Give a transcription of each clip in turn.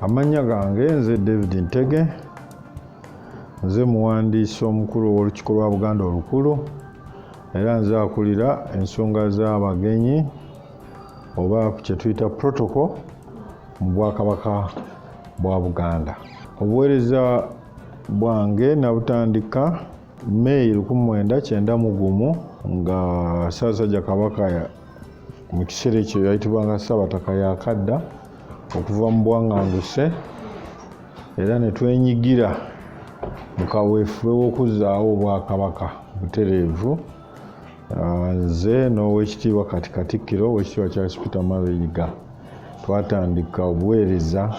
Amannya gange nze David Ntege, nze muwandiisi omukulu w'olukiiko lwa Buganda olukulu, era nze akulira ensonga z'abagenyi oba kye tuyita protocol mu Bwakabaka bwa Buganda. Obuweereza bwange nabutandika May 1991 nga Ssaabasajja Kabaka mu kiseera ekyo yayitibwanga Ssaabataka yakadda okuva mu bwaŋŋanguse, era ne twenyigira mu kaweefube w'okuzzaawo Obwakabaka butereevu. Nze n'Oweekitiibwa Katikkiro Oweekitiibwa Charles Peter Mabeyiga twatandika obuweereza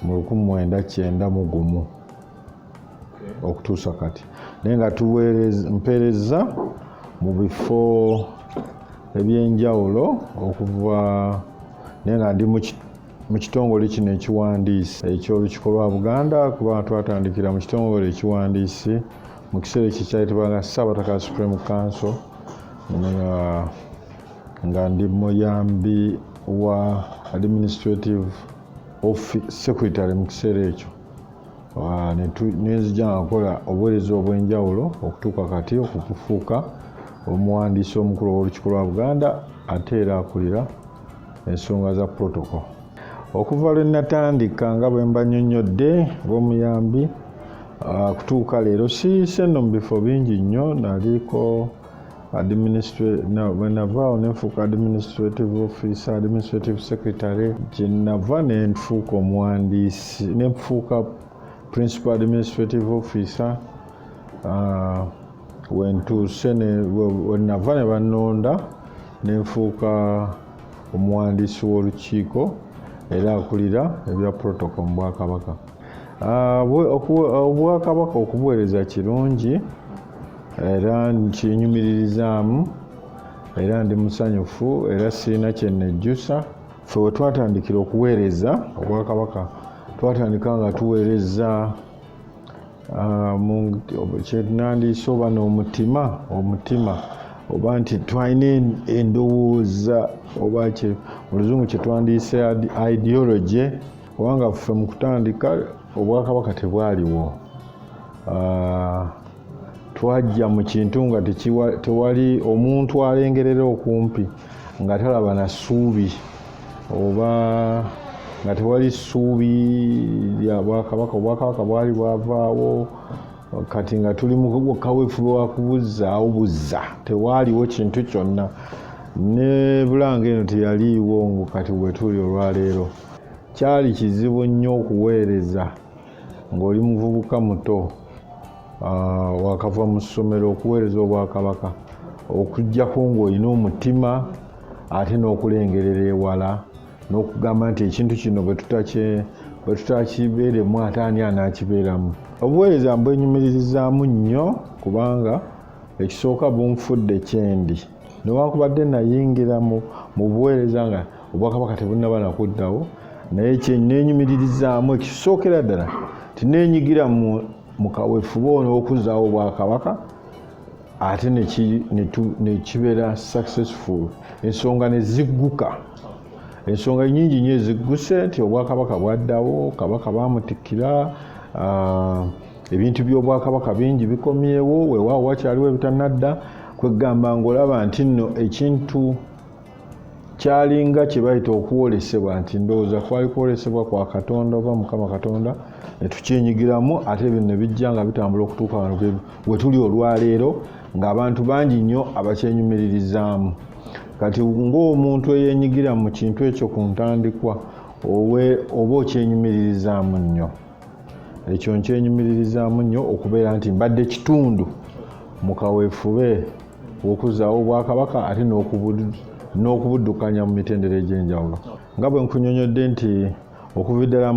mu 1991 okutuusa kati, naye nga mpeereza mu bifo ebyenjawulo okuva naye nga ndi mu kitongole kino ekiwandiisi eky'olukiiko lwa Buganda, kuba twatandikira mu kitongole ekiwandiisi mu kiseera ekyo kyayitibwanga Ssaabataka Supreme Council, nga ndi muyambi wa administrative secretary mu kiseera ekyo. Nenzija nga nkola obuweereza obw'enjawulo okutuuka kati okufuuka omuwandiisi omukulu w'olukiiko lwa Buganda ate era akulira ensonga za protocol. Okuva lwe natandika nga bwe mbannyonnyodde ng'omuyambi kutuuka leero siise nno mu bifo bingi nnyo. Naliko bwe navaawo ne nfuuka administrative officer, administrative secretary, kye nava ne nfuuka omuwandiisi, ne nfuuka principal administrative officer. Wentuuse we nava ne bannonda ne nfuuka omuwandiisi w'olukiiko era akulira ebya protocol mu Bwakabaka. Obwakabaka okubuweereza kirungi era nkinyumiririzaamu era ndi musanyufu era sirina kye nnejjusa. Ffe we twatandikira okuweereza Obwakabaka twatandika nga tuweereza kyenandiise oba n'omutima oba nti twalina endowooza oba mu Luzungu kye twandiise ideology, kubanga ffe mu kutandika Obwakabaka tebwaliwo. Twajja mu kintu nga tewali omuntu alengerera okumpi nga talaba na ssuubi oba nga tewali ssuubi lya Bwakabaka. Obwakabaka bwali bwavaawo kati nga tuli mu kaweefube wa kubuzzaawo buzza, tewaaliwo kintu kyonna. Ne Bulanga eno teyaliiwo ngu kati bwe tuli olwaleero. Kyali kizibu nnyo okuweereza ng'oli muvubuka muto wakava mu ssomero okuweereza Obwakabaka, okuggyako ng'olina omutima ate n'okulengerera ewala n'okugamba nti ekintu kino bwe tutakibeeremu ate ani anaakibeeramu. Obuweereza mbwenyumiririzaamu nnyo kubanga ekisooka bunfudde kyendi. Newankubadde nayingira mu buweereza nga Obwakabaka tebunnaba nakuddawo, naye kyennenyumiririzaamu ekisookera ddala tineenyigira mu kaweefube ono okuzzaawo Obwakabaka ate ne kibeera successful. Ensonga ne zigguka. Ensonga nnyingi nnyo ezigguse nti Obwakabaka bwaddawo, Kabaka baamutikkira, ebintu by'Obwakabaka bingi bikomyewo, weewaawo wakyaliwo ebitanadda, kwegamba ng'olaba nti nno ekintu kyalinga kye bayita okuwolesebwa, nti ndowooza kwali kwolesebwa kwa Katonda oba Mukama Katonda, ne tukyenyigiramu ate bino ne bijja nga bitambula okutuuka wano we tuli olwaleero ng'abantu bangi nnyo abakyenyumiririzaamu. Kati ng'omuntu eyeenyigira mu kintu ekyo ku ntandikwa oba okyenyumiririzaamu nnyo. Ekyo nkyenyumiririzaamu nnyo okubeera nti mbadde kitundu mu kaweefube w'okuzzaawo Obwakabaka ate n'okubuddukanya mu mitendera egy'enjawulo. Nga bwe nkunyonyodde nti okuva ddala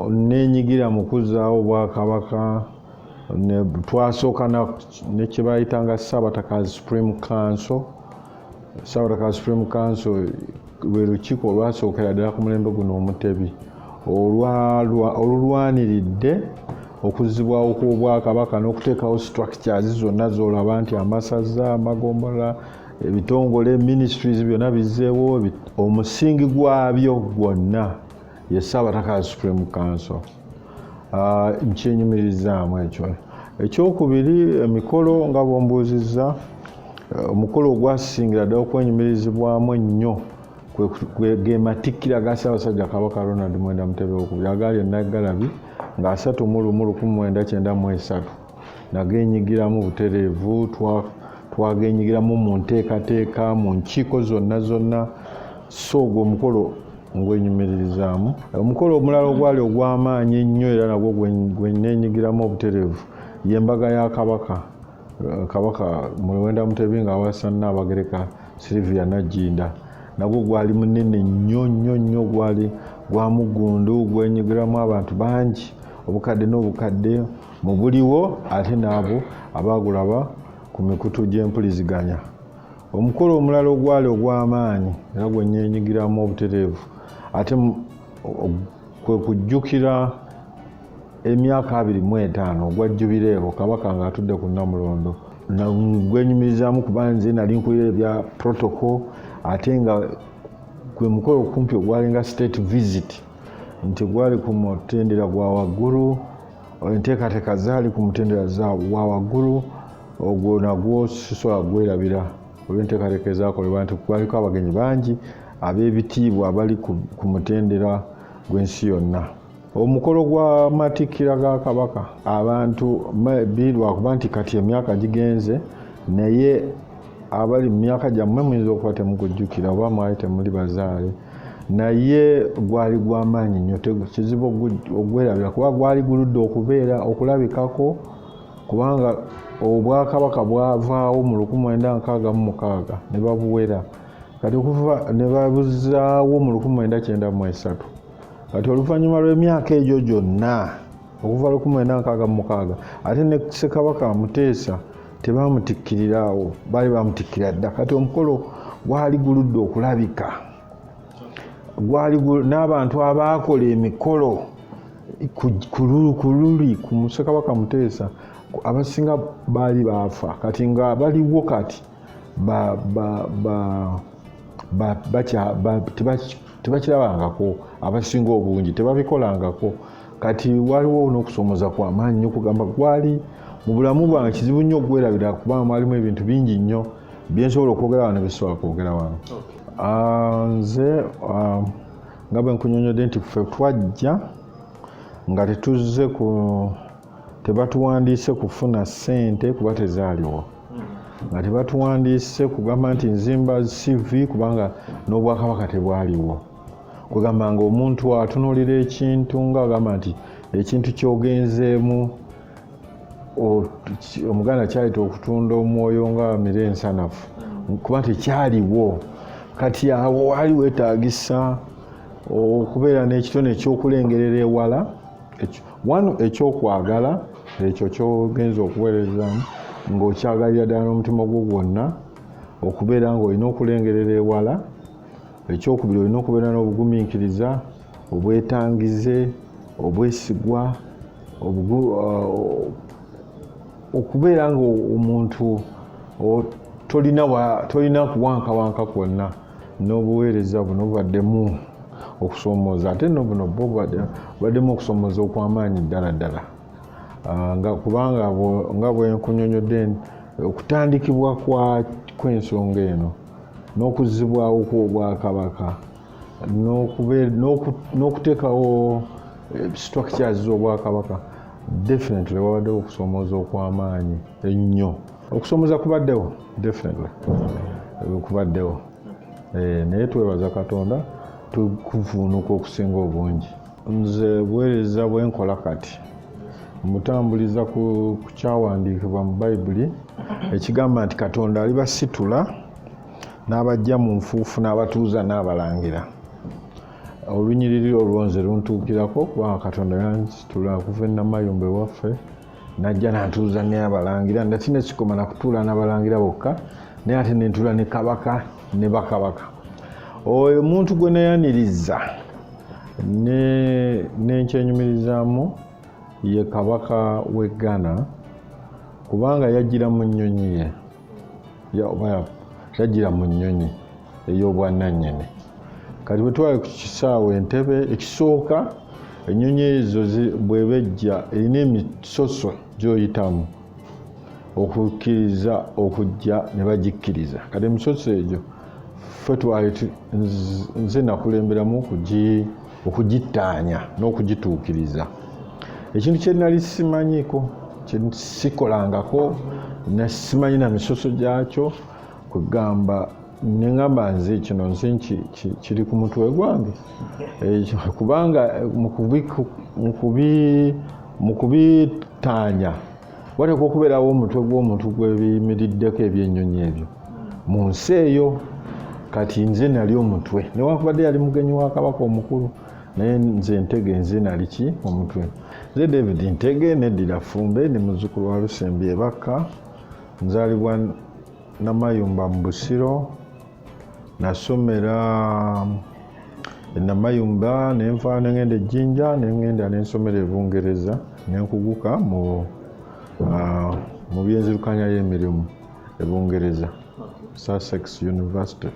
neenyigira mu kuzzaawo Obwakabaka, twasooka ne kye bayitanga Ssaabataka Supreme Council. Ssaabataka Supreme Council lwe lukiiko olwasookera ddala ku mulembe guno omutebi olulwaniridde okuzzibwawo kw'Obwakabaka n'okuteekawo structures zonna z'olaba nti amasaza, amagombolola, ebitongole ministries byonna bizzeewo omusingi gwabyo gwonna ye Ssaabataka Supreme Council. Nkyenyumirizaamu ekyo. Ekyokubiri emikolo nga bw'ombuuzizza omukolo ogwasingira ddala okwenyumirizibwamu ennyo ge matikkira ga Ssaabasajja Kabaka Ronald Mwenda Mutebi II agali e Naggalabi nga 3 mu 1993 nageenyigiramu butereevu twagenyigiramu mu nteekateeka mu nkiiko zonna so ogwo omukolo ngwenyumiririzaamu. Omukolo omulala ogwali ogw'amaanyi ennyo era nagwo gwe neenyigiramu obutereevu y'embaga ya Kabaka Mwenda Mutebi ng'awasa Nnaabagereka Sylvia Nagginda. Nagwo gwali munene nnyo gwali gwa mugundu gwenyigiramu abantu bangi obukadde n'obukadde mu buliwo ate n'abo abaagulaba ku mikutu gy'empuliziganya. Omukolo omulala ogwali ogw'amaanyi era gwe neenyigiramu obutereevu ate kwe kujjukira emyaka 25 ogwa Jubileewo Kabaka ng'atudde ku Namulondo. Gwenyumirizaamu kuba nze nali nkulira ebya protocol ate nga gwe mukolo kumpi ogwali nga state visit nti gwali ku mutendera gwa waggulu, enteekateeka zaali ku mutendera gwa waggulu. Ogwo nagwo sisobola gwerabira olw'enteekateeka ezaakolebwa nti kwaliko abagenyi bangi ab'ebitiibwa abali ku mutendera gw'ensi yonna. Omukolo gwa matikkira ga Kabaka abantu lwakuba nti kati emyaka gigenze naye abali mu myaka gyammwe muyinza okuba temukujjukira oba mwali temuli bazaale, naye gwali gw'amaanyi nnyo kizibu ogwerabira kuba gwali guludde okulabikako kubanga Obwakabaka bwavaawo mu 1966 ne babuwera kati okuva ne babuzaawo mu 1993 kati oluvannyuma lw'emyaka egyo gyonna okuva 1966 ate ne Ssekabaka Muteesa tebamutikkirirawo, baali bamutikkira dda. Kati omukolo gwali guludde okulabika, n'abantu abaakola emikolo ku luli ku Ssekabaka Muteesa abasinga baali baafa kati nga baliwo kati tebakirabangako, abasinga obungi tebabikolangako. Kati waliwo n'okusomoza kw'amaanyi nnyo kugamba gwali mu bulamu bwange kizibu nnyo okwerabira kuba mwalimu ebintu bingi nnyo byensobola okwogera wano bisobola kwogera wano. Nze nga bwe nkunyonyodde nti ffe twajja nga tetuzze tebatuwandiise kufuna ssente kuba tezaaliwo, nga tebatuwandiise kugamba nti nzimba CV kubanga n'Obwakabaka tebwaliwo. Kugamba nga omuntu atunuulira ekintu ng'agamba nti ekintu kyogenzeemu Omuganda kyayita okutunda omwoyo nga mire ensanafu kuba tekyaliwo. Kati awo wali weetaagisa okubeera n'ekitone ekyokulengerera ewala, ekyokwagala ekyo kyogenza okuweerezaamu ng'okyagalira ddala n'omutima gwo gwonna, okubeera ng'olina okulengerera ewala. Ekyokubiri olina okubeera n'obugumiikiriza, obwetangize, obwesigwa, okubeera ng'omuntu tolina kuwankawanka kwonna, n'obuweereza buno bubaddemu okusoomooza ate buno bubaddemu okusoomooza okw'amaanyi ddala kubanga nga bwe nkunyonyodde okutandikibwa kw'ensonga eno n'okuzzibwawo kw'Obwakabaka n'okuteekawo structures z'Obwakabaka definitely wabaddewo okusoomooza okw'amaanyi ennyo. Okusoomoza kubaddewo definitely kubaddewo, naye twebaza Katonda tukuvuunuka okusinga obungi. Nze buweereza bwe nkola kati mutambuliza ku kyawandiikibwa mu Bayibuli ekigamba nti Katonda alibasitula n'abajja mu nfuufu n'abatuuza n'abalangira. Olunyiriri olwo nze luntuukirako kubanga Katonda yansitula okuva e Namayumba ewaffe n'ajja n'antuuza n'abalangira, ndati nekikoma nakutuula n'abalangira bokka naye ate nentuula ne Kabaka ne bakabaka. Oyo omuntu gwe neyaniriza n'enkyenyumirizaamu ye Kabaka w'e Ghana kubanga yajjira mu nnyonyi ye tajjira mu nnyonyi ey'obwannannyini. Kati bwe twali ku kisaawe Entebbe, ekisooka ennyonyi ezo bw'ebejja erina emisoso gy'oyitamu okukkiriza okujja ne bagikkiriza. Kati emisoso egyo ffe twali nze nakulemberamu okugittaanya n'okugituukiriza. Ekintu kye nali simanyiiko, kye sikolangako, simanyi na misoso gyakyo, kugamba ne ngamba nze kino nze kiri ku mutwe gwange, kubanga mu kubitaanya wateekwa okubeerawo omutwe gw'omuntu gw'ebiyimiriddeko ebyennyonyi ebyo mu nsi eyo. Kati nze nali omutwe, newankubadde yali mugenyi wa Kabaka omukulu, naye nze Ntege nze nali ki omutwe. Nze David Ntege neddira Ffumbe, ndi muzzukulu wa Lusembi Ebaka, nzaalibwa Namayumba mu Busiro, nasomera Namayumba nenva nengenda Ejjinja, nengenda nensomera e Bungereza, nenkuguka mu byenzirukanya y'emirimu e Bungereza, Sussex University.